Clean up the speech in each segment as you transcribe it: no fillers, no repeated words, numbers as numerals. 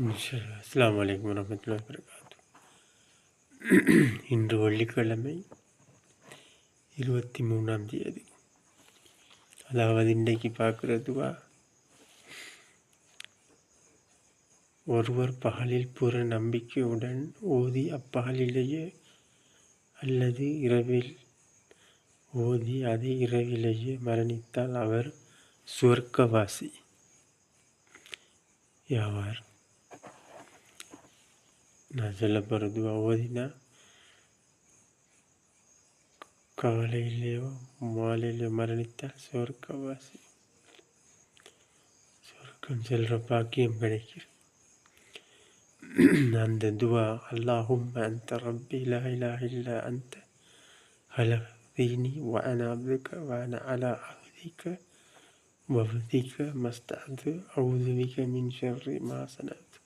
அஸ்ஸலாமு அலைக்கும் வரஹ்மத்துல்லாஹி வபரகாத்துஹு. இன்று வெள்ளிக்கிழமை 23ஆம் தேதி. அதாவது இன்றைக்கு பார்க்குறதுவா, ஒருவர் பகலில் பூர நம்பிக்கையுடன் ஓதி அப்பகலிலேயே அல்லது இரவில் ஓதி அதே இரவிலேயே மரணித்தால் அவர் சுவர்க்கவாசி யாவார். நான் சொல்ல போகிறதுவா, ஓதினா காலையிலேயோ மாலையிலேயோ மரணித்தால் சுவர்க்கவாசி, சொர்க்கம் செல்ற பாக்கியம் கிடைக்கிறது. அந்த துவா, அல்லாஹும்ம அன்த ரப்பி லா இலாஹ இல்லா அன்த ஹலக்தனி வ அனா அப்துக வ அனா அலா அஹ்திக வ வஅதிக மஸ்தஅது அஊது பிக மின் ஷர்ரி மா ஸனஅது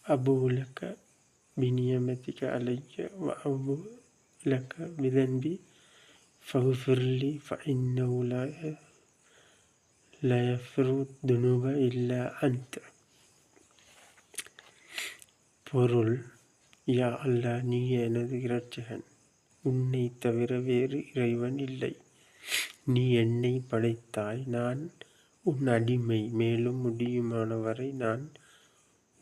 அபூஉ லக பிநிஅமதிக அலைய வ அபூஉ லக பிதன்பி ஃபக்ஃபிர்லி ஃபஇன்னஹு லா யக்ஃபிரு துனூப இல்லா அன்த. பொருள்: யா அல்லாஹ், நீயே எனது இரட்சகன், உன்னை தவிர வேறு இறைவன் இல்லை. நீ என்னை படைத்தாய், நான் உன் அடிமை. மேலும் முடியுமானவரை நான்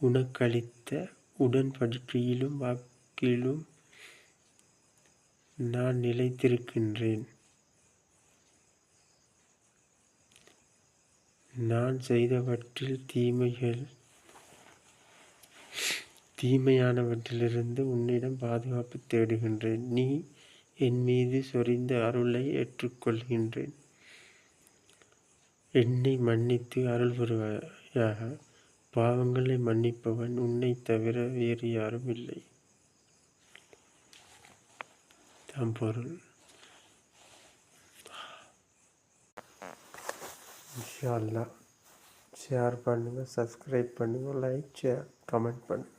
உனக்களித்த உடன்படிக்கையிலும் வாக்கிலும் நான் நிலைத்திருக்கின்றேன். நான் செய்தவற்றில் தீமையானவற்றிலிருந்து உன்னிடம் பாதுகாப்பு தேடுகின்றேன். நீ என் மீது சொரிந்த அருளை ஏற்றுக்கொள்கின்றேன். என்னை மன்னித்து அருள் புரிவாயாக. பாவங்களை மன்னிப்பவன் உன்னை தவிர வேறு யாரும் இல்லை. தாம் பொருள். இன்ஷா அல்லாஹ் ஷேர் பண்ணுங்கள், சப்ஸ்கிரைப் பண்ணுங்கள், லைக், ஷேர், கமெண்ட் பண்ணுங்கள்.